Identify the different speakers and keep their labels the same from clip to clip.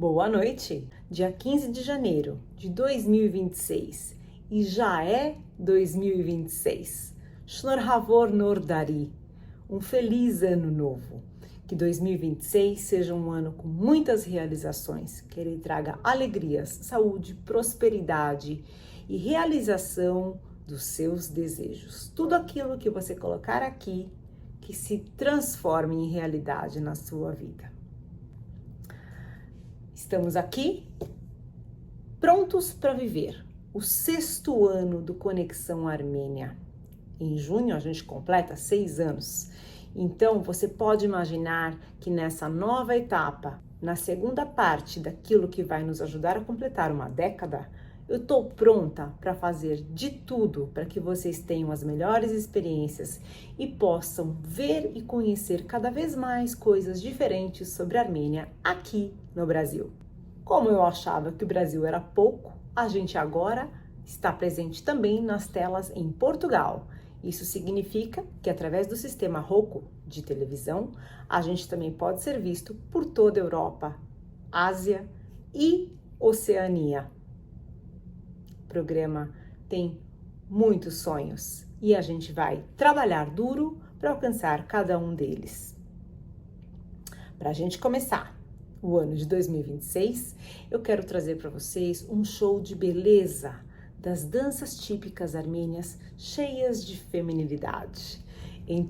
Speaker 1: Boa noite! Dia 15 de janeiro de 2026 e já é 2026. Shnor Havor Nor Dari. Um feliz ano novo. Que 2026 seja um ano com muitas realizações, que ele traga alegrias, saúde, prosperidade e realização dos seus desejos. Tudo aquilo que você colocar aqui, que se transforme em realidade na sua vida. Estamos aqui, prontos para viver o 6º ano do Conexão Armênia. Em junho a gente completa 6 anos. Então você pode imaginar que nessa nova etapa, na segunda parte daquilo que vai nos ajudar a completar uma década, eu estou pronta para fazer de tudo para que vocês tenham as melhores experiências e possam ver e conhecer cada vez mais coisas diferentes sobre a Armênia aqui no Brasil. Como eu achava que o Brasil era pouco, a gente agora está presente também nas telas em Portugal. Isso significa que através do sistema Roku de televisão, a gente também pode ser visto por toda a Europa, Ásia e Oceania. O programa tem muitos sonhos e a gente vai trabalhar duro para alcançar cada um deles. Para a gente começar o ano de 2026, eu quero trazer para vocês um show de beleza das danças típicas armênias cheias de feminilidade.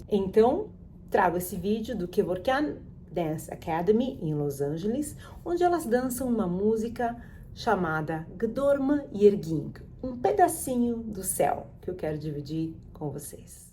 Speaker 1: Então, trago esse vídeo do Kevorkian Dance Academy em Los Angeles, onde elas dançam uma música chamada Gdorma Yerging, um pedacinho do céu que eu quero dividir com vocês.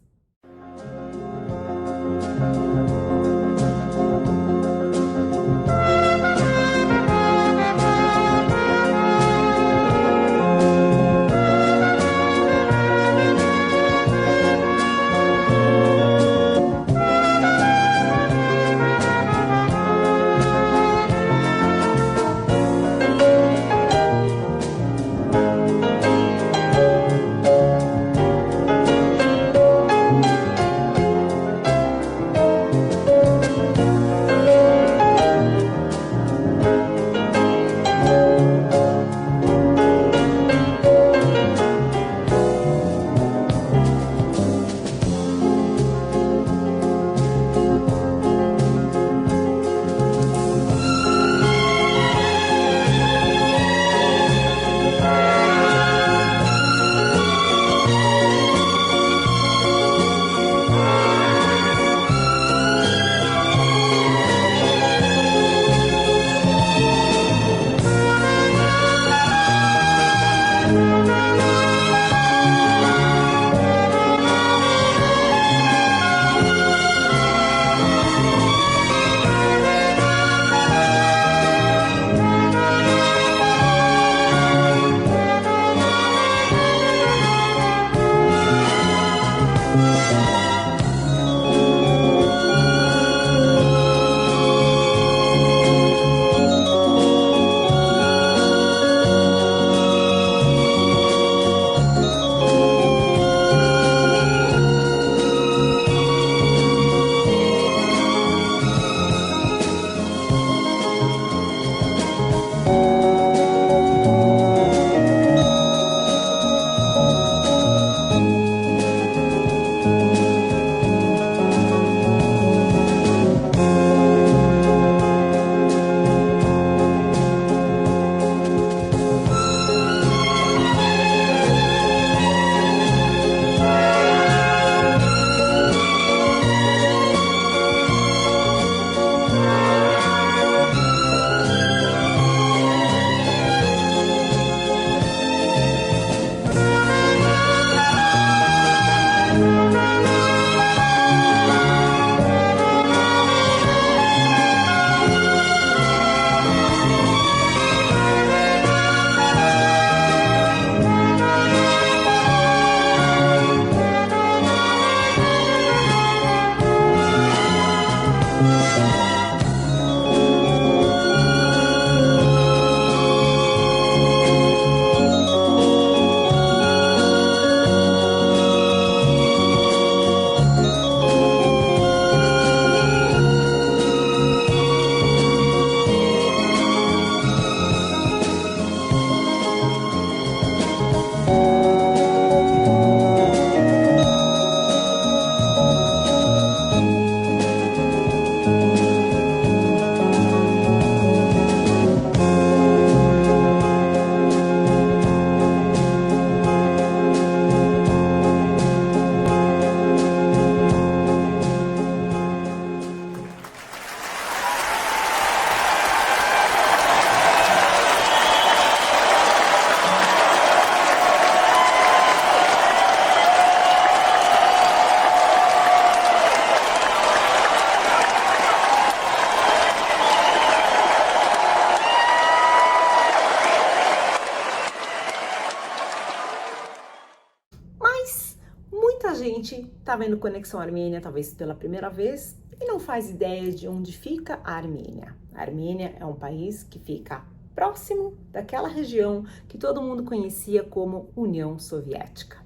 Speaker 1: está vendo Conexão Armênia talvez pela primeira vez e não faz ideia de onde fica a Armênia. A Armênia é um país que fica próximo daquela região que todo mundo conhecia como União Soviética.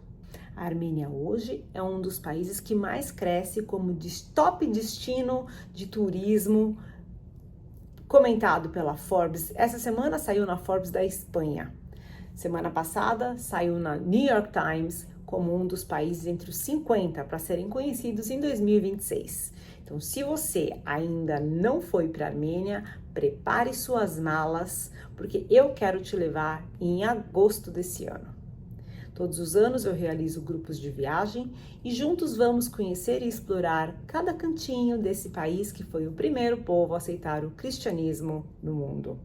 Speaker 1: A Armênia hoje é um dos países que mais cresce como top destino de turismo, comentado pela Forbes. Essa semana saiu na Forbes da Espanha. Semana passada saiu na New York Times como um dos países entre os 50 para serem conhecidos em 2026. Então, se você ainda não foi para a Armênia, prepare suas malas, porque eu quero te levar em agosto desse ano. Todos os anos eu realizo grupos de viagem e juntos vamos conhecer e explorar cada cantinho desse país que foi o primeiro povo a aceitar o cristianismo no mundo.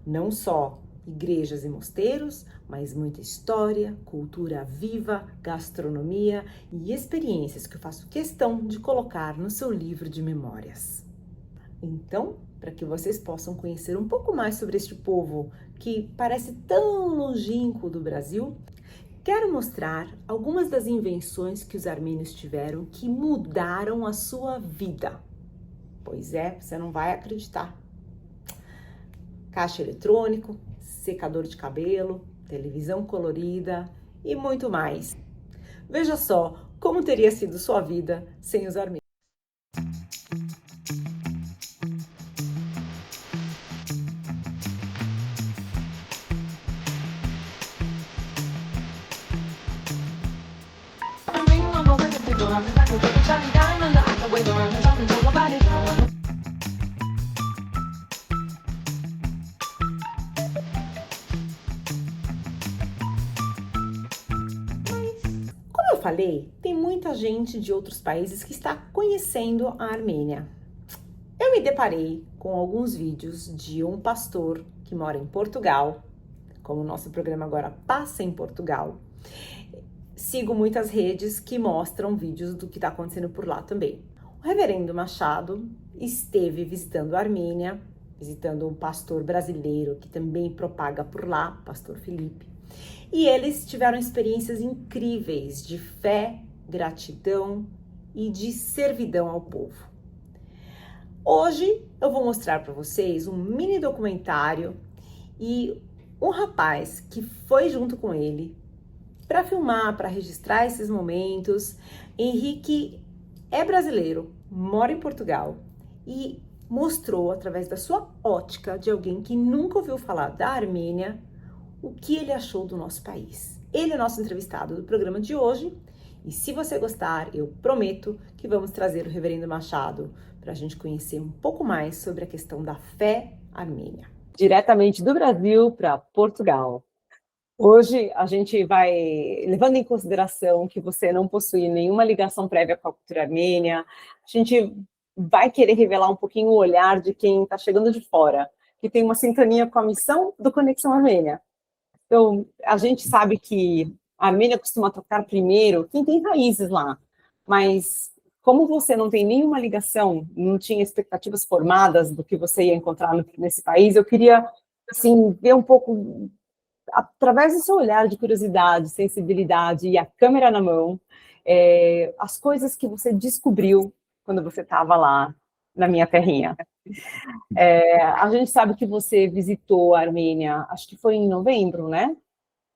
Speaker 1: Não só igrejas e mosteiros, mas muita história, cultura viva, gastronomia e experiências que eu faço questão de colocar no seu livro de memórias. Então, para que vocês possam conhecer um pouco mais sobre este povo que parece tão longínquo do Brasil, quero mostrar algumas das invenções que os armênios tiveram que mudaram a sua vida. Pois é, você não vai acreditar. Caixa eletrônico, secador de cabelo, televisão colorida e muito mais. Veja só como teria sido sua vida sem os armênios. Como eu falei, tem muita gente de outros países que está conhecendo a Armênia. Eu me deparei com alguns vídeos de um pastor que mora em Portugal, como o nosso programa agora passa em Portugal. Sigo muitas redes que mostram vídeos do que está acontecendo por lá também. O reverendo Machado esteve visitando a Armênia, visitando um pastor brasileiro que também propaga por lá, pastor Felipe. E eles tiveram experiências incríveis de fé, gratidão e de servidão ao povo. Hoje eu vou mostrar para vocês um mini documentário e um rapaz que foi junto com ele para filmar, para registrar esses momentos. Henrique é brasileiro, mora em Portugal e mostrou através da sua ótica de alguém que nunca ouviu falar da Armênia o que ele achou do nosso país. Ele é nosso entrevistado do programa de hoje e se você gostar, eu prometo que vamos trazer o reverendo Machado para a gente conhecer um pouco mais sobre a questão da fé armênia. Diretamente do Brasil para Portugal. Hoje a gente vai, levando em consideração que você não possui nenhuma ligação prévia com a cultura armênia, a gente vai querer revelar um pouquinho o olhar de quem está chegando de fora, que tem uma sintonia com a missão do Conexão Armênia. Então, a gente sabe que a Armênia costuma tocar primeiro quem tem raízes lá, mas como você não tem nenhuma ligação, não tinha expectativas formadas do que você ia encontrar nesse país, eu queria, assim, ver um pouco, através do seu olhar de curiosidade, sensibilidade e a câmera na mão, as coisas que você descobriu quando você estava lá na minha terrinha. A gente sabe que você visitou a Armênia, acho que foi em novembro, né?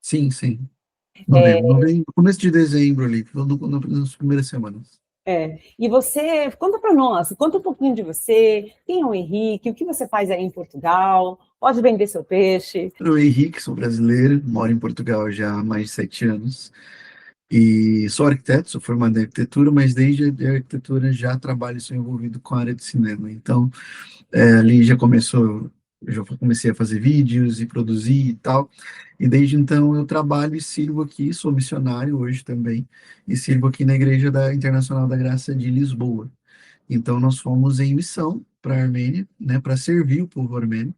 Speaker 2: Sim, sim. Novembro, começo de dezembro ali, nas primeiras semanas.
Speaker 1: E você, conta para nós, conta um pouquinho de você, quem é o Henrique, o que você faz aí em Portugal, pode vender seu peixe.
Speaker 2: Eu, Henrique, sou brasileiro, moro em Portugal já há mais de 7 anos, e sou arquiteto, sou formado em arquitetura, mas desde a arquitetura já trabalho, sou envolvido com a área de cinema, então ali já comecei a fazer vídeos e produzir e tal, e desde então eu trabalho e sirvo aqui, sou missionário hoje também, e sirvo aqui na Igreja Internacional da Graça de Lisboa. Então nós fomos em missão para a Armênia, né, para servir o povo armênio.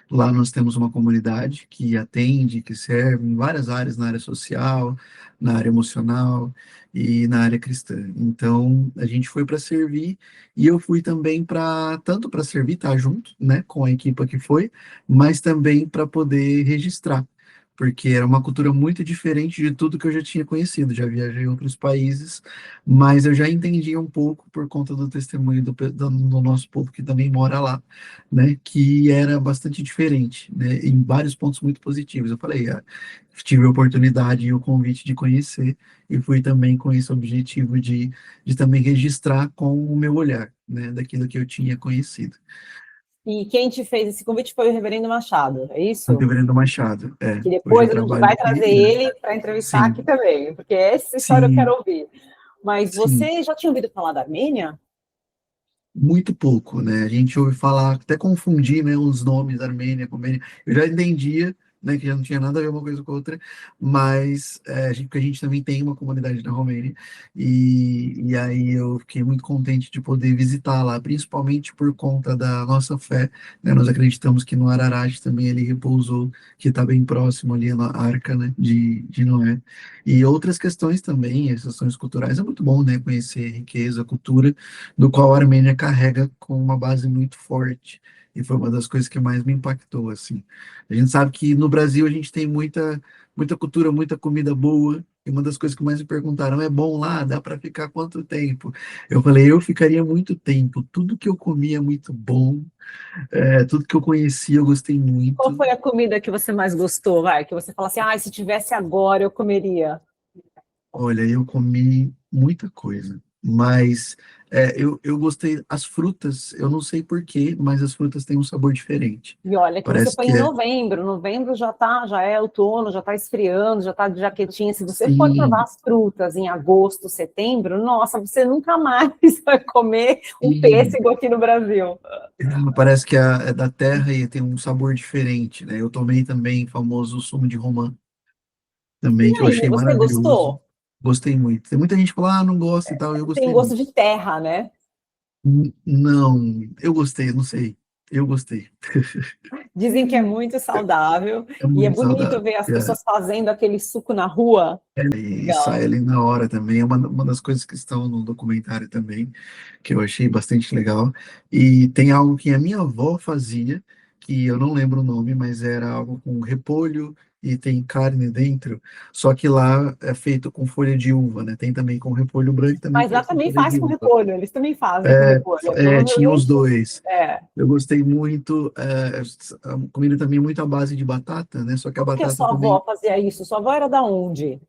Speaker 2: Lá nós temos uma comunidade que atende, que serve em várias áreas, na área social, na área emocional e na área cristã. Então a gente foi para servir e eu fui também para tanto para servir, estar junto, né, com a equipa que foi, mas também para poder registrar, porque era uma cultura muito diferente de tudo que eu já tinha conhecido. Já viajei em outros países, mas eu já entendia um pouco por conta do testemunho do nosso povo que também mora lá, né? Que era bastante diferente, né? Em vários pontos muito positivos. Eu falei, tive a oportunidade e o convite de conhecer, e fui também com esse objetivo de também registrar com o meu olhar, né? Daquilo que eu tinha conhecido.
Speaker 1: E quem te fez esse convite foi o Reverendo Machado, é
Speaker 2: O
Speaker 1: isso?
Speaker 2: Reverendo Machado,
Speaker 1: Que
Speaker 2: hoje eu
Speaker 1: depois a gente
Speaker 2: trabalho
Speaker 1: vai
Speaker 2: aqui,
Speaker 1: trazer ele para entrevistar aqui
Speaker 2: sim,
Speaker 1: também, porque essa história eu quero
Speaker 2: sim,
Speaker 1: ouvir. Mas
Speaker 2: sim.
Speaker 1: você já tinha ouvido falar da Armênia?
Speaker 2: Muito pouco, né? A gente ouve falar, até confundir, né, os nomes, Armênia, Comênia. Eu já entendia, né, que já não tinha nada a ver uma coisa com a outra, mas porque a gente também tem uma comunidade na Romênia, e aí eu fiquei muito contente de poder visitar lá, principalmente por conta da nossa fé, né? Nós acreditamos que no Ararat também ele repousou, que está bem próximo ali na Arca, né, de Noé. E outras questões também, as questões culturais, é muito bom, né, conhecer a riqueza, a cultura, do qual a Armênia carrega com uma base muito forte. E foi uma das coisas que mais me impactou, assim. A gente sabe que no Brasil a gente tem muita cultura, muita comida boa. E uma das coisas que mais me perguntaram, é bom lá? Dá para ficar quanto tempo? Eu falei, eu ficaria muito tempo. Tudo que eu comia é muito bom. Tudo que eu conhecia eu gostei
Speaker 1: Qual
Speaker 2: muito.
Speaker 1: foi a comida que você mais gostou, vai? Que você fala assim, ah, se tivesse agora eu comeria.
Speaker 2: Olha, eu comi muita coisa, mas eu gostei. As frutas, eu não sei por quê, mas as frutas têm um sabor diferente.
Speaker 1: E olha que você
Speaker 2: Parece
Speaker 1: foi
Speaker 2: que
Speaker 1: em novembro, novembro já é outono, já está esfriando, já está de jaquetinha. Se você for provar
Speaker 2: sim,
Speaker 1: as frutas em agosto, setembro, nossa, você nunca mais vai comer um
Speaker 2: sim,
Speaker 1: pêssego aqui no Brasil.
Speaker 2: parece que é da terra e tem um sabor diferente, né? Eu tomei também o famoso sumo de romã,
Speaker 1: E
Speaker 2: também, que eu
Speaker 1: aí,
Speaker 2: achei
Speaker 1: você
Speaker 2: maravilhoso.
Speaker 1: gostou?
Speaker 2: Gostei muito. Tem muita gente que fala, não gosta e tal, eu
Speaker 1: Tem
Speaker 2: gostei
Speaker 1: gosto
Speaker 2: muito.
Speaker 1: de terra, né?
Speaker 2: Não, eu gostei, não sei. Eu gostei.
Speaker 1: Dizem que é muito saudável
Speaker 2: É
Speaker 1: e é
Speaker 2: muito
Speaker 1: bonito
Speaker 2: saudável.
Speaker 1: ver as pessoas fazendo aquele suco na rua.
Speaker 2: E
Speaker 1: Legal.
Speaker 2: sai ali na hora também, é uma das coisas que estão no documentário também, que eu achei bastante legal. E tem algo que a minha avó fazia, que eu não lembro o nome, mas era algo com repolho e tem carne dentro, só que lá é feito com folha de uva, né? Tem também com repolho branco e também
Speaker 1: Mas lá
Speaker 2: feito com
Speaker 1: também
Speaker 2: folha
Speaker 1: faz
Speaker 2: de
Speaker 1: com
Speaker 2: uva.
Speaker 1: repolho, eles também fazem com repolho.
Speaker 2: Tinha os
Speaker 1: Provavelmente,
Speaker 2: dois.
Speaker 1: é.
Speaker 2: Eu gostei muito, a comida também muito à base de batata, né? Só que a
Speaker 1: Como que a
Speaker 2: batata
Speaker 1: sua avó
Speaker 2: também.
Speaker 1: fazia isso? Sua avó era da onde?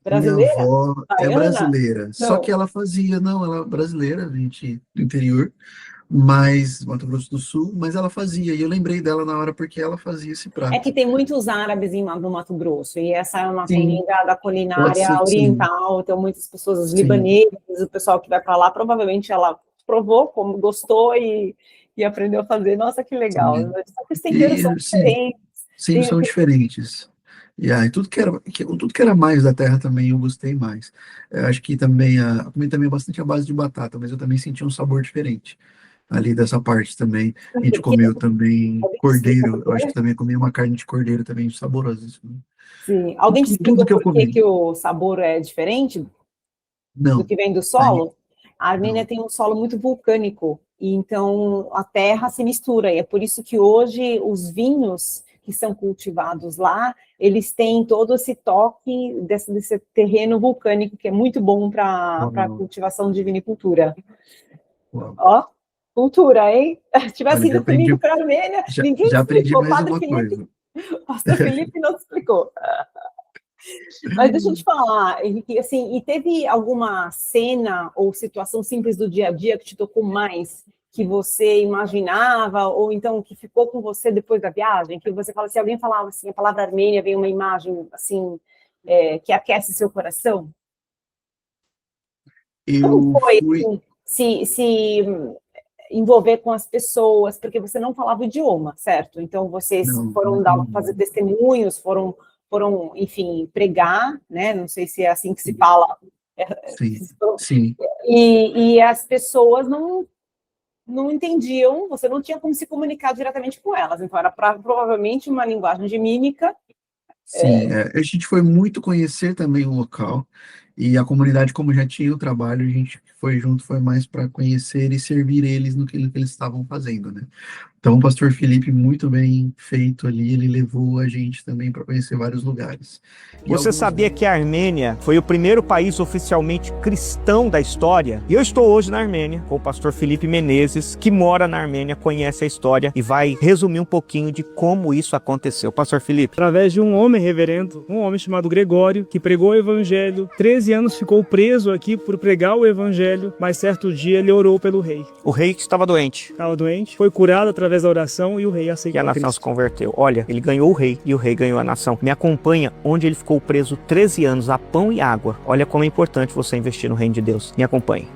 Speaker 2: Minha
Speaker 1: Brasileira?
Speaker 2: avó é
Speaker 1: Baiana?
Speaker 2: brasileira, só que
Speaker 1: Não.
Speaker 2: ela fazia, não, ela é brasileira, a gente do interior, mas Mato Grosso do Sul, mas ela fazia, e eu lembrei dela na hora porque ela fazia esse
Speaker 1: É que
Speaker 2: prato.
Speaker 1: tem muitos árabes no Mato Grosso, e essa é uma tem
Speaker 2: Sim,
Speaker 1: ligada à
Speaker 2: pode
Speaker 1: culinária
Speaker 2: ser que sim,
Speaker 1: oriental, então muitas pessoas, os
Speaker 2: sim,
Speaker 1: libaneses, o pessoal que vai para lá, provavelmente ela provou, como gostou e aprendeu a fazer. Nossa, que legal.
Speaker 2: sim.
Speaker 1: Só que os temperos são
Speaker 2: E sim,
Speaker 1: diferentes.
Speaker 2: sim,
Speaker 1: Tem,
Speaker 2: são diferentes. E aí, tudo que era mais da terra também eu gostei mais. Eu acho que também a comida também é bastante à base de batata, mas eu também senti um sabor diferente ali dessa parte também. A gente
Speaker 1: porque
Speaker 2: comeu também
Speaker 1: alguém te explicou
Speaker 2: cordeiro,
Speaker 1: por
Speaker 2: eu acho que
Speaker 1: quê?
Speaker 2: também comi uma carne de cordeiro também saborosíssima.
Speaker 1: Sim. Alguém te
Speaker 2: Tudo
Speaker 1: explicou
Speaker 2: que eu
Speaker 1: por que
Speaker 2: comi.
Speaker 1: que o sabor é diferente do
Speaker 2: Não,
Speaker 1: que vem do
Speaker 2: aí,
Speaker 1: solo? A Armênia
Speaker 2: não.
Speaker 1: tem um solo muito vulcânico, e então a terra se mistura, e é por isso que hoje os vinhos que são cultivados lá, eles têm todo esse toque desse terreno vulcânico, que é muito bom para a
Speaker 2: Uau,
Speaker 1: cultivação de vinicultura.
Speaker 2: uau.
Speaker 1: Ó, cultura, hein? Se tivesse
Speaker 2: Olha,
Speaker 1: ido comigo para a Armênia, ninguém te
Speaker 2: já aprendi
Speaker 1: explicou.
Speaker 2: mais
Speaker 1: Padre
Speaker 2: uma
Speaker 1: Felipe,
Speaker 2: coisa.
Speaker 1: Pastor Felipe não te explicou. Mas deixa eu te falar, Henrique, assim, e teve alguma cena ou situação simples do dia a dia que te tocou mais, que você imaginava, ou então que ficou com você depois da viagem, que você fala, se alguém falava assim, a palavra Armênia, vem uma imagem assim, que aquece seu coração? Como
Speaker 2: Eu
Speaker 1: foi,
Speaker 2: fui.
Speaker 1: assim, se envolver com as pessoas, porque você não falava o idioma, certo? Então vocês
Speaker 2: Não,
Speaker 1: foram fazer
Speaker 2: não,
Speaker 1: testemunhos, foram, enfim, pregar, né? Não sei se é assim que se fala.
Speaker 2: sim, sim.
Speaker 1: E as pessoas não entendiam, você não tinha como se comunicar diretamente com elas, então era provavelmente uma linguagem de mímica.
Speaker 2: Sim, a gente foi muito conhecer também o local e a comunidade, como já tinha o trabalho, a gente foi junto foi mais para conhecer e servir eles no que eles estavam fazendo, né? Então, o pastor Felipe, muito bem feito ali, ele levou a gente também para conhecer vários lugares. E
Speaker 3: Você
Speaker 2: alguns
Speaker 3: sabia que a Armênia foi o primeiro país oficialmente cristão da história? E eu estou hoje na Armênia com o pastor Felipe Menezes, que mora na Armênia, conhece a história e vai resumir um pouquinho de como isso aconteceu. Pastor Felipe.
Speaker 4: Através de um homem reverendo, um homem chamado Gregório, que pregou o evangelho. 13 anos ficou preso aqui por pregar o evangelho, mas certo dia ele orou pelo rei.
Speaker 3: O rei que estava doente.
Speaker 4: Estava doente, foi curado através da oração e o rei aceitou
Speaker 3: E a nação
Speaker 4: Cristo.
Speaker 3: se converteu. Olha, ele ganhou o rei e o rei ganhou a nação. Me acompanha onde ele ficou preso 13 anos a pão e água. Olha como é importante você investir no reino de Deus. Me acompanhe.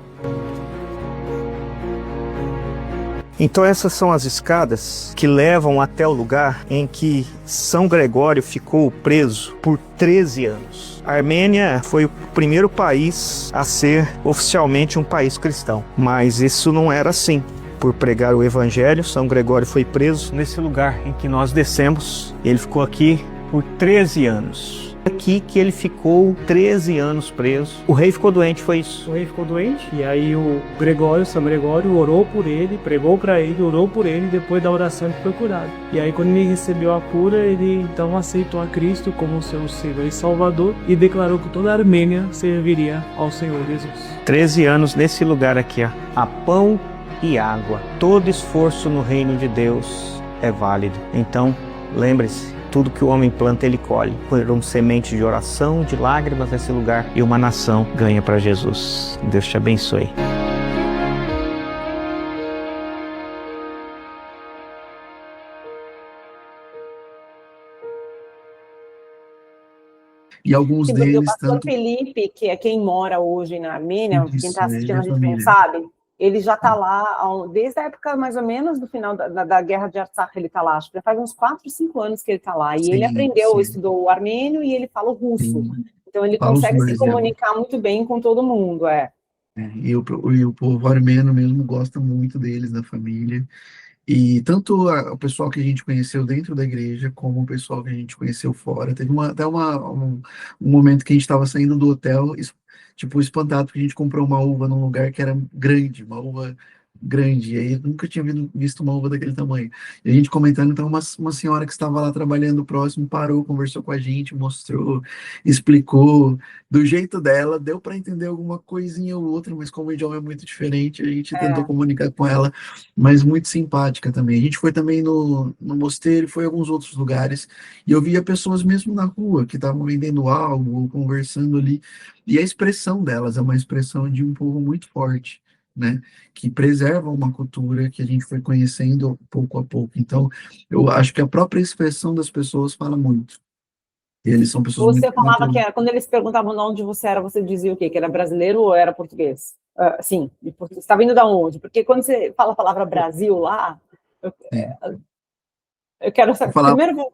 Speaker 3: Então essas são as escadas que levam até o lugar em que São Gregório ficou preso por 13 anos. A Armênia foi o primeiro país a ser oficialmente um país cristão, mas isso não era assim. Por pregar o evangelho, São Gregório foi preso nesse lugar em que nós descemos. Ele ficou aqui por 13 anos. Aqui que ele ficou 13 anos preso. O rei ficou doente, foi isso.
Speaker 4: O rei ficou doente e aí o Gregório, São Gregório, orou por ele, pregou para ele, orou por ele e depois da oração ele foi curado. E aí quando ele recebeu a cura, ele então aceitou a Cristo como seu Senhor e Salvador e declarou que toda a Armênia serviria ao Senhor Jesus.
Speaker 3: 13 anos nesse lugar aqui, ó. A pão e água. Todo esforço no reino de Deus é válido. Então, lembre-se, tudo que o homem planta, ele colhe. Foram sementes de oração, de lágrimas nesse lugar, e uma nação ganha para Jesus. Deus te abençoe.
Speaker 2: E alguns
Speaker 1: O
Speaker 2: deles,
Speaker 1: pastor
Speaker 2: tanto
Speaker 1: Felipe, que é quem mora hoje na Armênia, quem
Speaker 2: isso,
Speaker 1: está
Speaker 2: ele
Speaker 1: assistindo
Speaker 2: é
Speaker 1: a gente não
Speaker 2: família.
Speaker 1: sabe, ele já está lá desde a época mais ou menos do final da guerra de Artsakh, ele está lá, acho que já faz uns 4, 5 anos que ele está lá, e ele
Speaker 2: Sim,
Speaker 1: aprendeu,
Speaker 2: sim,
Speaker 1: estudou o armênio e ele fala o russo,
Speaker 2: sim.
Speaker 1: então ele
Speaker 2: Fala os
Speaker 1: consegue se
Speaker 2: dois, é.
Speaker 1: comunicar muito bem com todo mundo,
Speaker 2: E o povo armênio mesmo gosta muito deles, da família. E tanto o pessoal que a gente conheceu dentro da igreja, como o pessoal que a gente conheceu fora. Teve um momento que a gente estava saindo do hotel, tipo, espantado, porque a gente comprou uma uva num lugar que era grande, uma uva grande. E aí eu nunca tinha visto uma uva daquele tamanho. E a gente comentando, então, uma senhora que estava lá trabalhando próximo parou, conversou com a gente, mostrou, explicou do jeito dela, deu para entender alguma coisinha ou outra, mas como o idioma é muito diferente, a gente tentou
Speaker 1: é.
Speaker 2: comunicar com ela, mas muito simpática também. A gente foi também no mosteiro, foi em alguns outros lugares, e eu via pessoas mesmo na rua que estavam vendendo algo, ou conversando ali, e a expressão delas é uma expressão de um povo muito forte, né? Que preserva uma cultura que a gente foi conhecendo pouco a pouco. Então, eu acho que a própria expressão das pessoas fala muito. Eles são pessoas muito.
Speaker 1: Você falava que quando eles perguntavam de onde você era, você dizia o quê? Que era brasileiro ou era português? Sim, você está vindo da onde? Porque quando você fala a palavra Brasil lá, eu,
Speaker 2: Sim.
Speaker 1: eu quero
Speaker 2: Eu
Speaker 1: saber.
Speaker 2: falar,
Speaker 1: Primeiro,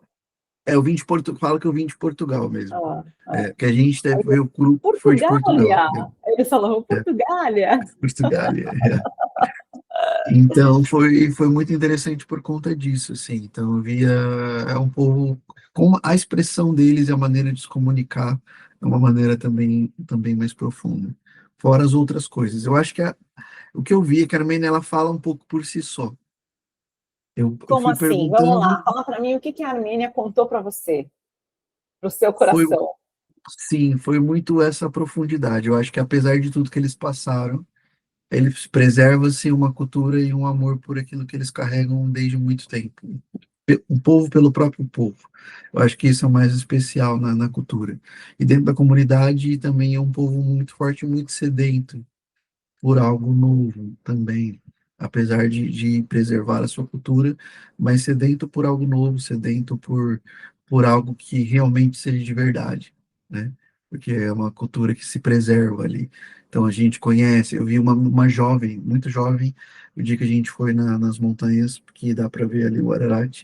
Speaker 2: eu vim de Portugal, falo que eu vim de Portugal mesmo.
Speaker 1: ah, ah,
Speaker 2: Que a gente deve ver o grupo que foi de Portugal.
Speaker 1: Portugália! Eles falavam
Speaker 2: É,
Speaker 1: Portugália!
Speaker 2: Portugal. Então foi muito interessante por conta disso, assim. Então eu via um povo com a expressão deles e a maneira de se comunicar é uma maneira também mais profunda. Fora as outras coisas. Eu acho que o que eu vi é que a Armênia ela fala um pouco por si só. Eu
Speaker 1: Como
Speaker 2: fui
Speaker 1: assim? Vamos
Speaker 2: perguntando,
Speaker 1: lá, fala para mim o que a Armênia contou para você, para o seu
Speaker 2: foi
Speaker 1: coração.
Speaker 2: sim, foi muito essa profundidade. Eu acho que apesar de tudo que eles passaram, eles preservam-se uma cultura e um amor por aquilo que eles carregam desde muito tempo. O povo pelo próprio povo. Eu acho que isso é o mais especial na cultura. E dentro da comunidade também é um povo muito forte, muito sedento por algo novo também, apesar de preservar a sua cultura, mas sedento por algo novo, sedento por algo que realmente seja de verdade, né? Porque é uma cultura que se preserva ali. Então a gente conhece, eu vi uma jovem, muito jovem, o dia que a gente foi nas montanhas, que dá para ver ali o Ararat,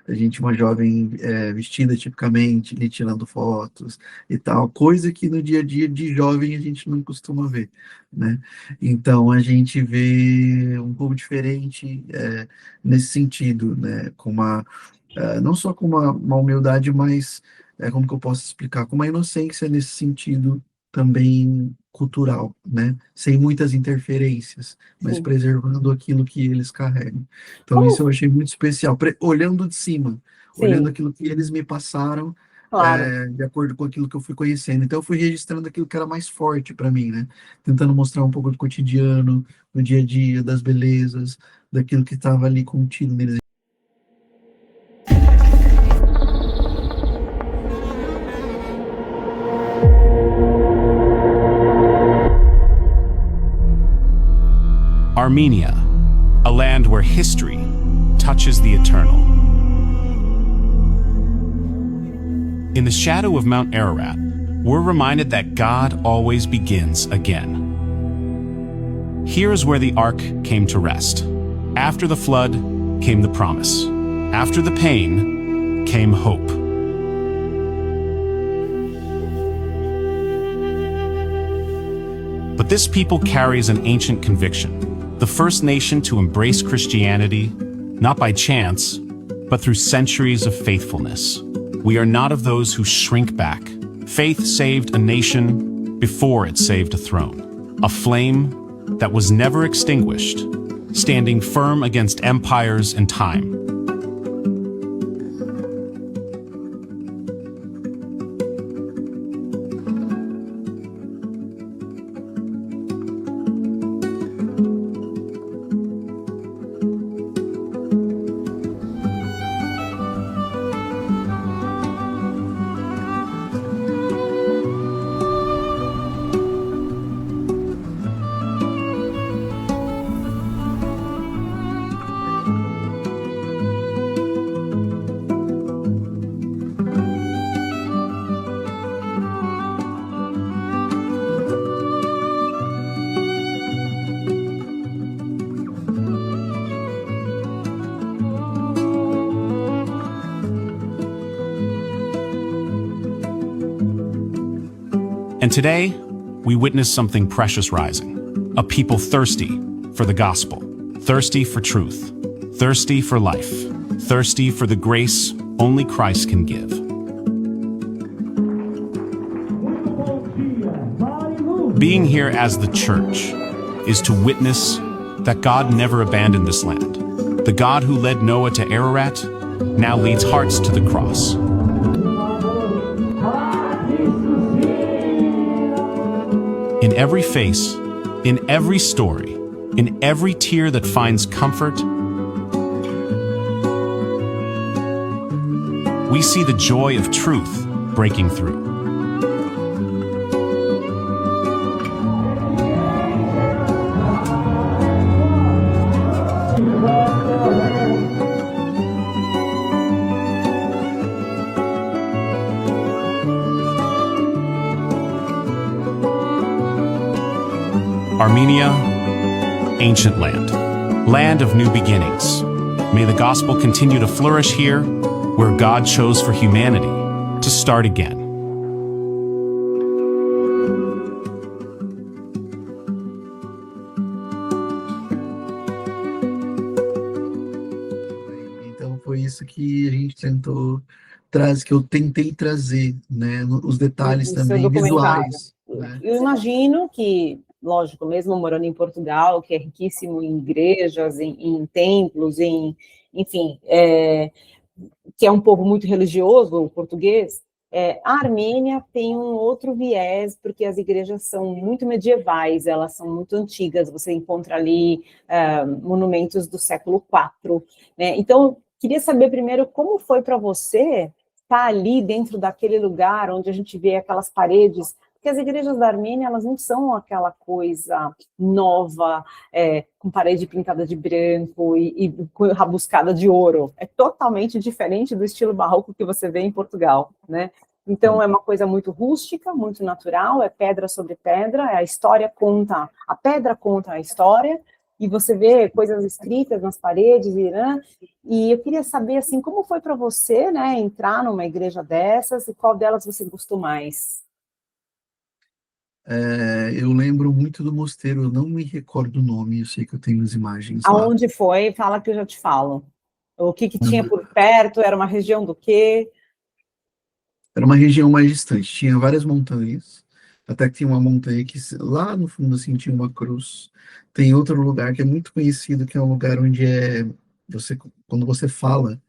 Speaker 2: a gente, uma jovem vestida tipicamente, ali tirando fotos e tal, coisa que no dia a dia de jovem a gente não costuma ver, né? Então a gente vê um pouco diferente nesse sentido, né? Não só com uma humildade, mas como que eu posso explicar? Com uma inocência nesse sentido também cultural, né? Sem muitas interferências, mas
Speaker 1: Sim.
Speaker 2: preservando aquilo que eles carregam. Então,
Speaker 1: Como?
Speaker 2: isso eu achei muito especial. Olhando de cima, olhando
Speaker 1: Sim,
Speaker 2: aquilo que eles me passaram,
Speaker 1: claro.
Speaker 2: de acordo com aquilo que eu fui conhecendo. Então, eu fui registrando aquilo que era mais forte para mim, né? Tentando mostrar um pouco do cotidiano, do dia a dia, das belezas, daquilo que estava ali contido neles.
Speaker 5: Armenia, a land where history touches the eternal. In the shadow of Mount Ararat, we're reminded that God always begins again. Here is where the ark came to rest. After the flood came the promise. After the pain came hope. But this people carries an ancient conviction, the first nation to embrace Christianity, not by chance, but through centuries of faithfulness. We are not of those who shrink back. Faith saved a nation before it saved a throne, a flame that was never extinguished, standing firm against empires and time. And today, we witness something precious rising. A people thirsty for the gospel, thirsty for truth, thirsty for life, thirsty for the grace only Christ can give. Being here as the church is to witness that God never abandoned this land. The God who led Noah to Ararat now leads hearts to the cross. In every face, in every story, in every tear that finds comfort, we see the joy of truth breaking through. Armenia, ancient land, land of new beginnings. May the gospel continue to flourish here, where God chose for humanity to start again.
Speaker 2: Então foi isso que a gente tentou trazer, que eu tentei trazer, né? Os detalhes
Speaker 1: No seu
Speaker 2: também
Speaker 1: documentário.
Speaker 2: visuais, né?
Speaker 1: Eu imagino que, lógico, mesmo morando em Portugal, que é riquíssimo em igrejas, em templos, enfim, que é um povo muito religioso, o português, a Armênia tem um outro viés, porque as igrejas são muito medievais, elas são muito antigas, você encontra ali monumentos do século IV, né? Então, queria saber primeiro como foi para você estar ali dentro daquele lugar onde a gente vê aquelas paredes, porque as igrejas da Armênia, elas não são aquela coisa nova, com parede pintada de branco e rabuscada de ouro. É totalmente diferente do estilo barroco que você vê em Portugal, né? Então, é uma coisa muito rústica, muito natural, é pedra sobre pedra, a história conta, a pedra conta a história, e você vê coisas escritas nas paredes, e eu queria saber, assim, como foi para você, né, entrar numa igreja dessas, e qual delas você gostou mais?
Speaker 2: Eu lembro muito do mosteiro, eu não me recordo o nome, eu sei que eu tenho as imagens lá.
Speaker 1: Aonde foi? Fala que eu já te falo. O que tinha por perto? Era uma região do quê?
Speaker 2: Era uma região mais distante, tinha várias montanhas, Até que tem uma montanha que lá no fundo assim tinha uma cruz. Tem outro lugar que é muito conhecido, que é um lugar onde você quando você fala,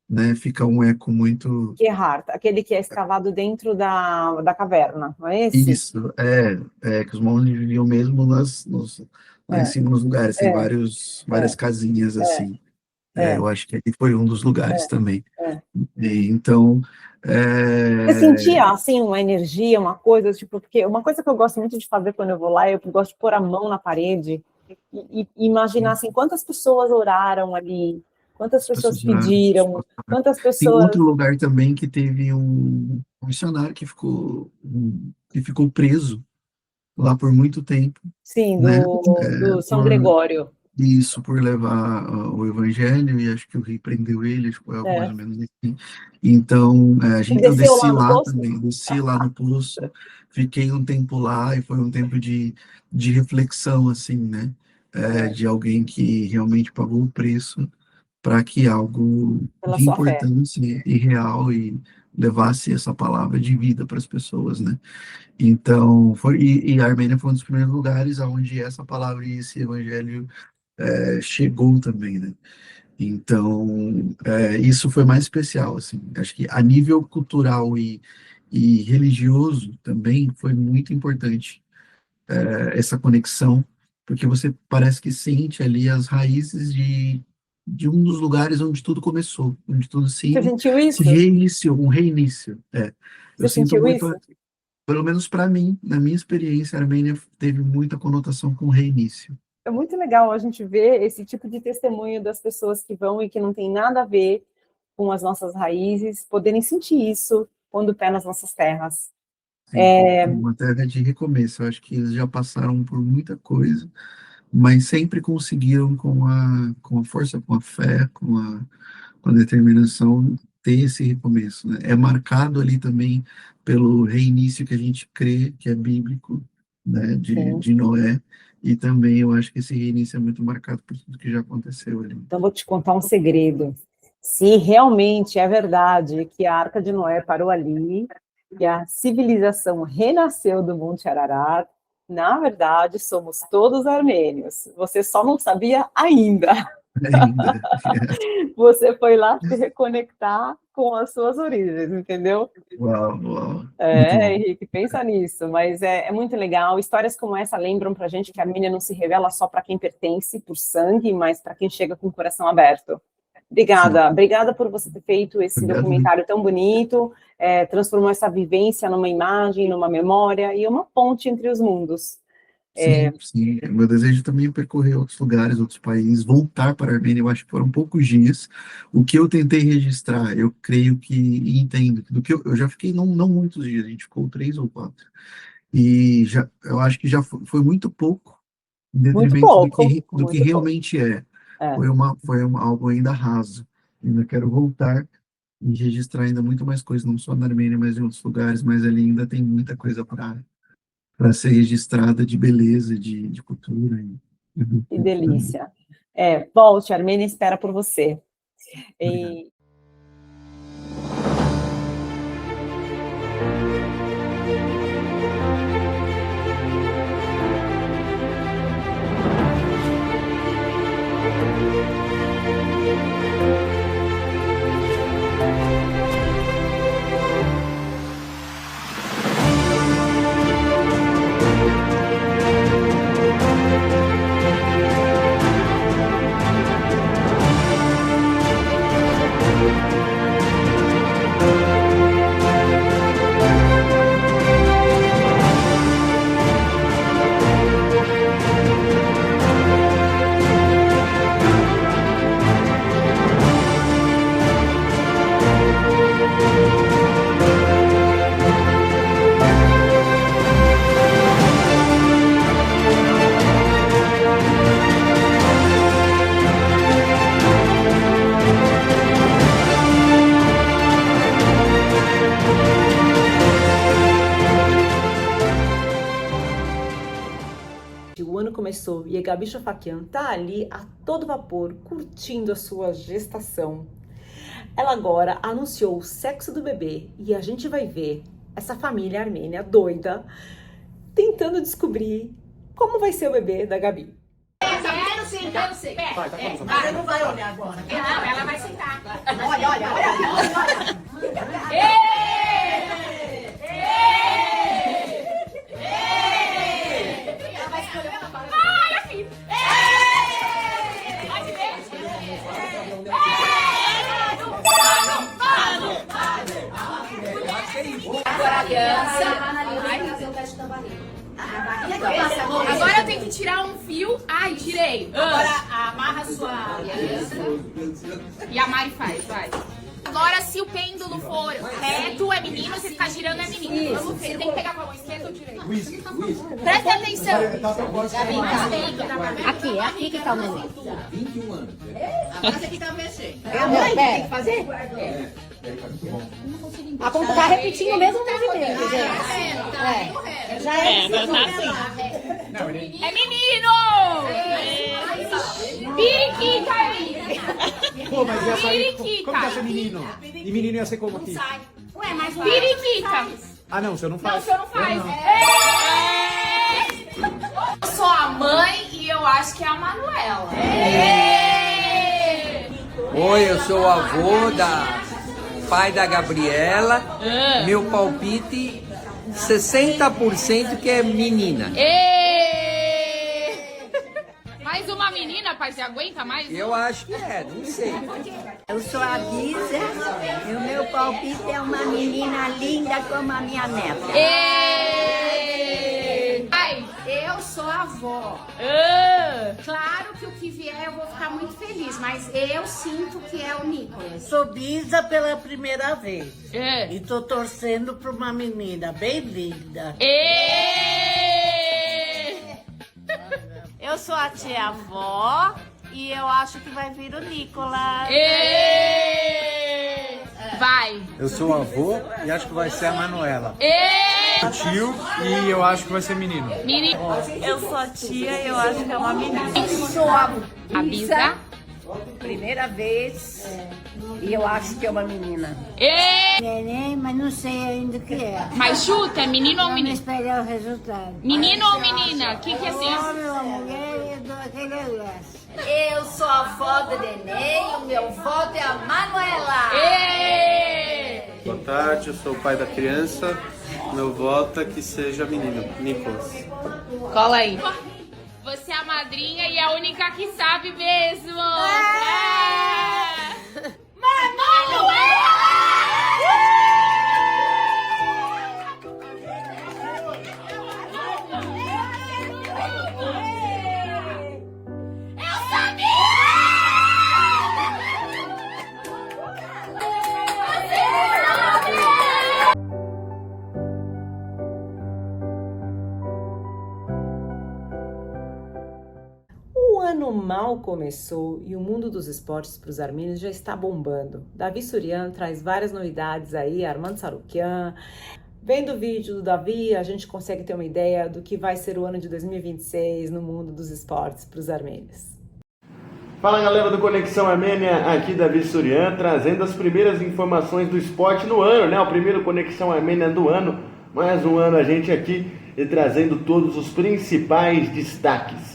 Speaker 2: né, fica um eco muito.
Speaker 1: Gerhard, aquele que é escavado dentro da caverna, não é esse?
Speaker 2: Isso, que os monges viviam mesmo lá em
Speaker 1: É,
Speaker 2: cima nos lugares, tem
Speaker 1: é,
Speaker 2: várias casinhas
Speaker 1: é,
Speaker 2: assim.
Speaker 1: é,
Speaker 2: Eu acho que ele foi um dos lugares também.
Speaker 1: é.
Speaker 2: Então,
Speaker 1: Você sentia, assim, uma energia, uma coisa, tipo, porque uma coisa que eu gosto muito de fazer quando eu vou lá, eu gosto de pôr a mão na parede e imaginar, assim, quantas pessoas oraram ali, quantas
Speaker 2: as
Speaker 1: pessoas
Speaker 2: pessoas oraram, as
Speaker 1: pediram,
Speaker 2: pessoas oraram.
Speaker 1: quantas
Speaker 2: Tem
Speaker 1: pessoas,
Speaker 2: outro lugar também que teve um missionário que ficou preso lá por muito tempo,
Speaker 1: sim,
Speaker 2: né?
Speaker 1: do São
Speaker 2: Por
Speaker 1: Gregório.
Speaker 2: isso, por levar o evangelho, e acho que o rei prendeu ele, acho que foi algo mais
Speaker 1: É.
Speaker 2: ou menos assim. Então,
Speaker 1: Ele
Speaker 2: eu
Speaker 1: desceu
Speaker 2: desci
Speaker 1: lá no
Speaker 2: lá
Speaker 1: posto?
Speaker 2: também, desci lá no poço, fiquei um tempo lá, e foi um tempo de reflexão, assim, né?
Speaker 1: É,
Speaker 2: De alguém que realmente pagou o preço para que algo
Speaker 1: pela
Speaker 2: de
Speaker 1: sua fé.
Speaker 2: importância e real e levasse essa palavra de vida para as pessoas, né? Então, e a Armênia foi um dos primeiros lugares onde essa palavra e esse evangelho chegou também, né? Então, isso foi mais especial, assim. Acho que a nível cultural e religioso também foi muito importante essa conexão, porque você parece que sente ali as raízes de um dos lugares onde tudo começou, onde tudo
Speaker 1: Você sentiu
Speaker 2: se
Speaker 1: isso?
Speaker 2: reiniciou, um reinício. Eu
Speaker 1: Você
Speaker 2: sinto
Speaker 1: sentiu
Speaker 2: muito,
Speaker 1: isso?
Speaker 2: pelo menos para mim, na minha experiência, a Armênia teve muita conotação com reinício.
Speaker 1: É muito legal a gente ver esse tipo de testemunho das pessoas que vão e que não tem nada a ver com as nossas raízes, poderem sentir isso pondo o pé nas nossas terras.
Speaker 2: Sim, uma terra de recomeço. Eu acho que eles já passaram por muita coisa, mas sempre conseguiram com a força, com a fé, com a determinação, ter esse recomeço, né? É marcado ali também pelo reinício que a gente crê que é bíblico, né,
Speaker 1: Sim.
Speaker 2: de Noé, e também eu acho que esse reinício é muito marcado por tudo que já aconteceu ali.
Speaker 1: Então, vou te contar um segredo. Se realmente é verdade que a Arca de Noé parou ali, que a civilização renasceu do Monte Ararat, na verdade, somos todos armênios. Você só não sabia ainda.
Speaker 2: Ainda.
Speaker 1: Você foi lá se reconectar com as suas origens, entendeu?
Speaker 2: Uau, uau, muito
Speaker 1: É,
Speaker 2: bom.
Speaker 1: Henrique, pensa nisso, mas é muito legal. Histórias como essa lembram pra gente que a Armênia não se revela só para quem pertence por sangue, mas para quem chega com o coração aberto.
Speaker 2: Sim,
Speaker 1: Obrigada por você ter feito esse
Speaker 2: obrigado.
Speaker 1: documentário tão bonito, transformou essa vivência numa imagem, numa memória e uma ponte entre os mundos.
Speaker 2: Sim, sim. Meu desejo também é percorrer outros lugares, outros países, voltar para a Armênia. Eu acho que foram poucos dias. O que eu tentei registrar, eu creio que e entendo do que eu já fiquei não muitos dias. A gente ficou 3 ou 4 e já eu acho que já foi muito pouco em
Speaker 1: Muito
Speaker 2: detrimento
Speaker 1: pouco,
Speaker 2: do que
Speaker 1: muito pouco.
Speaker 2: realmente é.
Speaker 1: É.
Speaker 2: Algo ainda raso. Ainda quero voltar e registrar ainda muito mais coisas, não só na Armênia, mas em outros lugares. Mas ali ainda tem muita coisa para ser registrada de beleza, de cultura.
Speaker 1: Que delícia. Volte, a Armênia espera por você.
Speaker 2: Obrigado.
Speaker 1: E o ano começou e a Gabi Chofakian tá ali a todo vapor, curtindo a sua gestação. Ela agora anunciou o sexo do bebê e a gente vai ver essa família armênia doida tentando descobrir como vai ser o bebê da Gabi.
Speaker 6: Quero sim. Ela não vai olhar agora. Não, ela vai sentar. Olha. Ela vai escolher uma palavra. Vai, filho. Pode ver. Agora a criança vai fazer o teste da barriga. Agora eu tenho que tirar um fio. Ai, tirei. Agora amarra a sua aliança. E a Mari vai. Agora, se o pêndulo for reto, é menino. Se ficar girando, é menino. Vamos ver. Tem que pegar com a mão esquerda ou direita? Presta atenção. Aqui que tá o neném. 21 anos. Agora esse aqui tá mexendo. É a mãe que tem que fazer? A ponta tá repetindo o mesmo movimento, gente. Já é menino! Periquita!
Speaker 7: Pô, mas ia sair. Como que ia ser menino? E menino ia ser como aqui?
Speaker 6: Ué, mas periquita!
Speaker 7: Ah, não, o senhor não
Speaker 6: Não, o
Speaker 7: faz.
Speaker 6: senhor não faz. Eu sou a mãe e eu acho que é a Manuela.
Speaker 8: Oi, eu sou o avô pai da Gabriela. Meu palpite, 60% que é menina.
Speaker 6: Mais uma menina, pai, você aguenta mais?
Speaker 8: Eu acho que não sei.
Speaker 9: Eu sou a Bisa e o meu palpite é uma menina linda como a minha neta.
Speaker 6: Ai, eu sou a avó. Claro que o que vier eu vou ficar muito feliz, mas eu sinto que é o Nicolas.
Speaker 9: Sou Bisa pela primeira vez e tô torcendo pra uma menina bem linda.
Speaker 6: Eu sou a tia-avó e eu acho que vai vir o Nicolas. Vai.
Speaker 7: Eu sou o avô e acho que vai ser a Manuela. O tio e eu acho que vai ser menino.
Speaker 9: Eu sou a tia e eu acho que é uma menina.
Speaker 6: Eu sou a Bisa.
Speaker 9: Primeira vez e eu acho que é uma menina. Neném, mas não sei ainda o que é.
Speaker 6: Mas chuta, é menino ou menina?
Speaker 9: Esperar o resultado.
Speaker 6: Menino ou menina? O que é assim?
Speaker 9: Homem, uma mulher e dou aquele abraço.
Speaker 6: Eu sou a avó do neném e o meu voto é a Manuela.
Speaker 10: Boa tarde, eu sou o pai da criança. Meu voto é que seja menino, Nicolas.
Speaker 6: Cola aí. Você é a madrinha e a única que sabe mesmo. Manuela! Eu sabia!
Speaker 1: O ano mal começou e o mundo dos esportes para os armênios já está bombando. Davi Surian traz várias novidades aí, Armand Sarukian. Vendo o vídeo do Davi, a gente consegue ter uma ideia do que vai ser o ano de 2026 no mundo dos esportes para os armênios.
Speaker 11: Fala galera do Conexão Armênia, aqui Davi Surian, trazendo as primeiras informações do esporte no ano, né? O primeiro Conexão Armênia do ano, mais um ano a gente aqui e trazendo todos os principais destaques.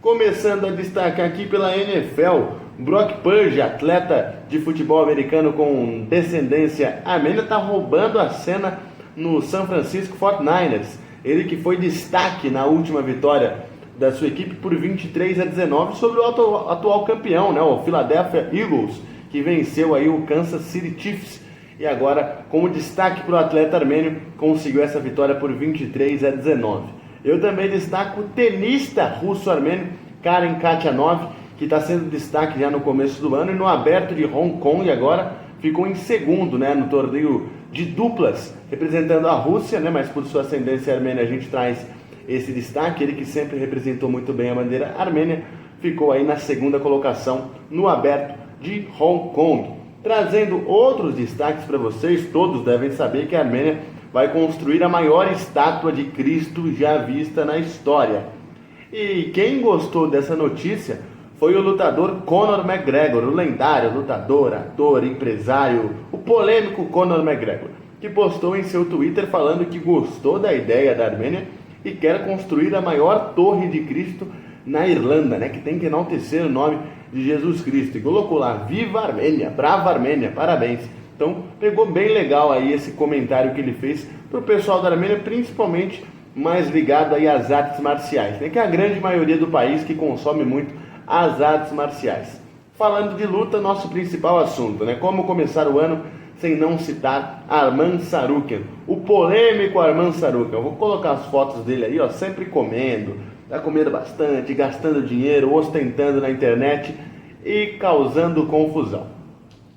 Speaker 11: Começando a destacar aqui pela NFL, Brock Purdy, atleta de futebol americano com descendência armênia, está roubando a cena no San Francisco 49ers. Ele que foi destaque na última vitória da sua equipe por 23-19 sobre o atual campeão, né, o Philadelphia Eagles, que venceu aí o Kansas City Chiefs. E agora, como destaque para o atleta armênio, conseguiu essa vitória por 23-19. Eu também destaco o tenista russo-armênio Karen Khachanov, que está sendo destaque já no começo do ano, e no aberto de Hong Kong agora ficou em segundo, né, no torneio de duplas, representando a Rússia, né, mas por sua ascendência armênia a gente traz esse destaque. Ele que sempre representou muito bem a bandeira armênia, ficou aí na segunda colocação no aberto de Hong Kong. Trazendo outros destaques para vocês, todos devem saber que a Armênia vai construir a maior estátua de Cristo já vista na história. E quem gostou dessa notícia foi o lutador Conor McGregor, o lendário lutador, ator, empresário, o polêmico Conor McGregor, que postou em seu Twitter falando que gostou da ideia da Armênia e quer construir a maior torre de Cristo na Irlanda, né, que tem que enaltecer o nome de Jesus Cristo. E colocou lá, viva a Armênia, brava Armênia, parabéns. Então pegou bem legal aí esse comentário que ele fez para o pessoal da Armênia, principalmente mais ligado aí às artes marciais, né, que é a grande maioria do país que consome muito as artes marciais. Falando de luta, nosso principal assunto, né, como começar o ano sem não citar Arman Tsarukyan, o polêmico Arman Tsarukyan. Eu vou colocar as fotos dele aí, ó, sempre comendo, tá comendo bastante, gastando dinheiro, ostentando na internet e causando confusão.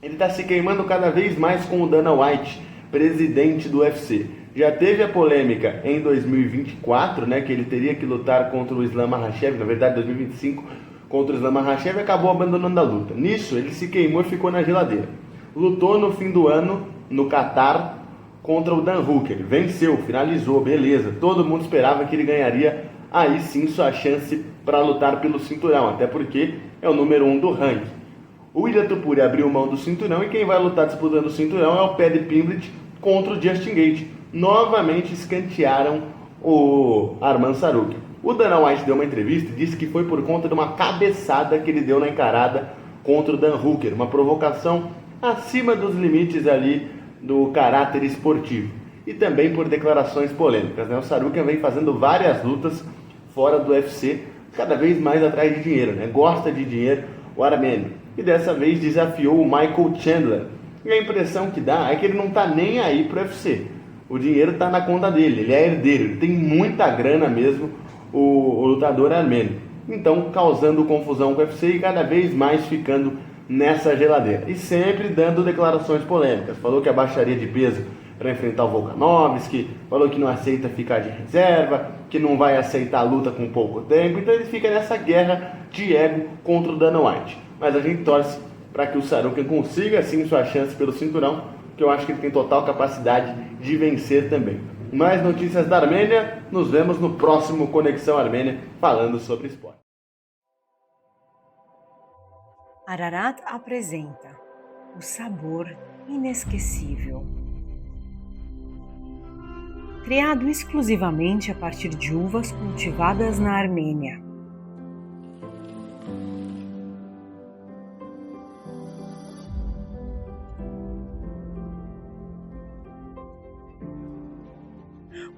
Speaker 11: Ele está se queimando cada vez mais com o Dana White, presidente do UFC. Já teve a polêmica em 2024, né, que ele teria que lutar contra o Islam Makhachev, na verdade 2025, contra o Islam Makhachev, e acabou abandonando a luta. Nisso, ele se queimou e ficou na geladeira. Lutou no fim do ano, no Catar, contra o Dan Hooker. Venceu, finalizou, beleza. Todo mundo esperava que ele ganharia aí sim sua chance para lutar pelo cinturão, até porque é o número 1 do ranking. O Ilia Topuria abriu mão do cinturão e quem vai lutar disputando o cinturão é o Paddy Pimblett contra o Justin Gaethje. Novamente escantearam o Arman Tsarukyan. O Dana White deu uma entrevista e disse que foi por conta de uma cabeçada que ele deu na encarada contra o Dan Hooker, uma provocação acima dos limites ali do caráter esportivo. E também por declarações polêmicas, né? O Tsarukyan vem fazendo várias lutas fora do UFC, cada vez mais atrás de dinheiro, né? Gosta de dinheiro o armênio. E dessa vez desafiou o Michael Chandler. E a impressão que dá é que ele não está nem aí pro UFC. O dinheiro está na conta dele, ele é herdeiro, ele tem muita grana mesmo, o lutador armênio. Então, causando confusão com o UFC e cada vez mais ficando nessa geladeira. E sempre dando declarações polêmicas. Falou que abaixaria de peso para enfrentar o Volkanovski, falou que não aceita ficar de reserva, que não vai aceitar a luta com pouco tempo. Então ele fica nessa guerra de ego contra o Dana White. Mas a gente torce para que o Tsarukyan consiga sim sua chance pelo cinturão, que eu acho que ele tem total capacidade de vencer também. Mais notícias da Armênia, nos vemos no próximo Conexão Armênia falando sobre esporte.
Speaker 12: Ararat apresenta o sabor inesquecível. Criado exclusivamente a partir de uvas cultivadas na Armênia.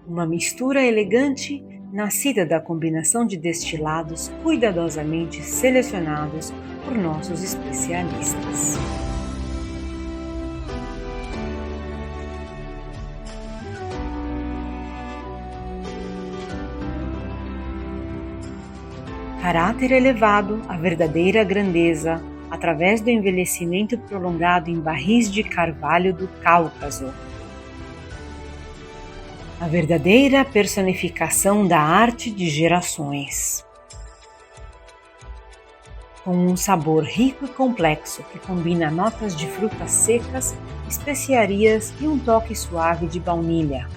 Speaker 12: Uma mistura elegante nascida da combinação de destilados cuidadosamente selecionados por nossos especialistas. Caráter elevado, a verdadeira grandeza, através do envelhecimento prolongado em barris de carvalho do Cáucaso. A verdadeira personificação da arte de gerações. Com um sabor rico e complexo que combina notas de frutas secas, especiarias e um toque suave de baunilha.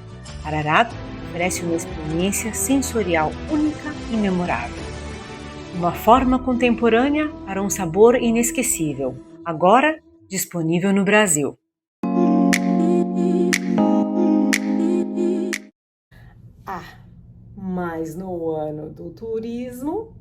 Speaker 12: Ararat oferece uma experiência sensorial única e memorável. Uma forma contemporânea para um sabor inesquecível, agora disponível no Brasil.
Speaker 1: Mas no ano do turismo,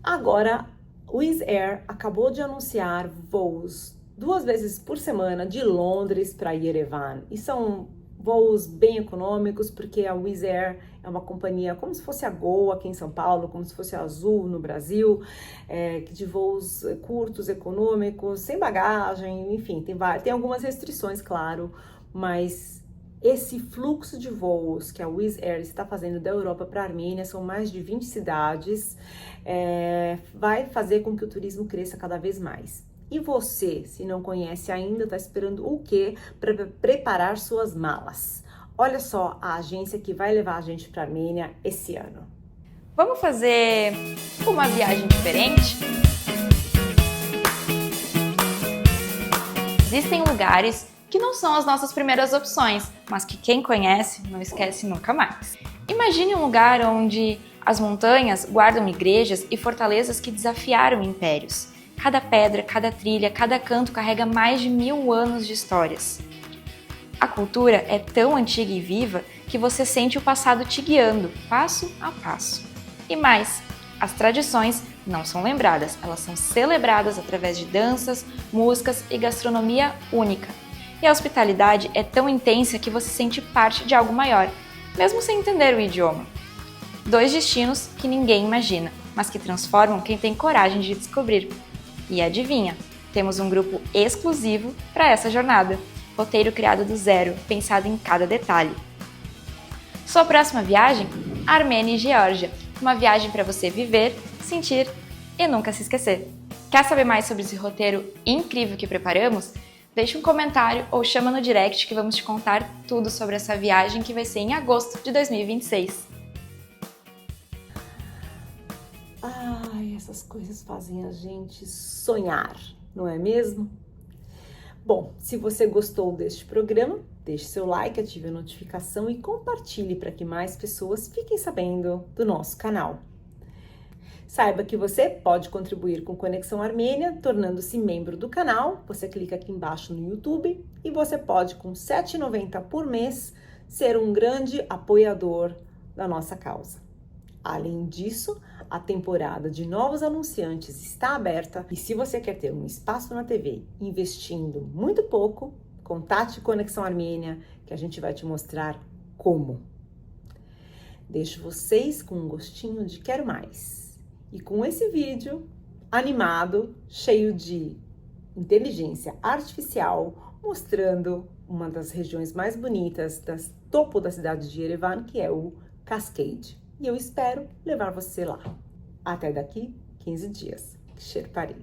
Speaker 1: agora o Wizz Air acabou de anunciar voos 2 vezes por semana de Londres para Yerevan. E são voos bem econômicos, porque a Wizz Air é uma companhia como se fosse a Gol aqui em São Paulo, como se fosse a Azul no Brasil, de voos curtos, econômicos, sem bagagem, enfim, tem algumas restrições, claro, mas esse fluxo de voos que a Wizz Air está fazendo da Europa para a Armênia, são mais de 20 cidades, vai fazer com que o turismo cresça cada vez mais. E você, se não conhece ainda, está esperando o quê para preparar suas malas? Olha só a agência que vai levar a gente para a Armênia esse ano.
Speaker 13: Vamos fazer uma viagem diferente? Existem lugares que não são as nossas primeiras opções, mas que quem conhece não esquece nunca mais. Imagine um lugar onde as montanhas guardam igrejas e fortalezas que desafiaram impérios. Cada pedra, cada trilha, cada canto carrega mais de 1000 anos de histórias. A cultura é tão antiga e viva que você sente o passado te guiando, passo a passo. E mais, as tradições não são lembradas, elas são celebradas através de danças, músicas e gastronomia única. E a hospitalidade é tão intensa que você sente parte de algo maior, mesmo sem entender o idioma. 2 destinos que ninguém imagina, mas que transformam quem tem coragem de descobrir. E adivinha, temos um grupo exclusivo para essa jornada. Roteiro criado do zero, pensado em cada detalhe. Sua próxima viagem? Armênia e Geórgia. Uma viagem para você viver, sentir e nunca se esquecer. Quer saber mais sobre esse roteiro incrível que preparamos? Deixe um comentário ou chama no direct que vamos te contar tudo sobre essa viagem que vai ser em agosto de 2026.
Speaker 1: Ai, essas coisas fazem a gente sonhar, não é mesmo? Bom, se você gostou deste programa, deixe seu like, ative a notificação e compartilhe para que mais pessoas fiquem sabendo do nosso canal. Saiba que você pode contribuir com Conexão Armênia, tornando-se membro do canal. Você clica aqui embaixo no YouTube e você pode, com R$ 7,90 por mês, ser um grande apoiador da nossa causa. Além disso, a temporada de novos anunciantes está aberta e se você quer ter um espaço na TV investindo muito pouco, contate Conexão Armênia que a gente vai te mostrar como. Deixo vocês com um gostinho de quero mais. E com esse vídeo animado, cheio de inteligência artificial, mostrando uma das regiões mais bonitas do topo da cidade de Yerevan, que é o Cascade. E eu espero levar você lá. Até daqui 15 dias. Sherpari.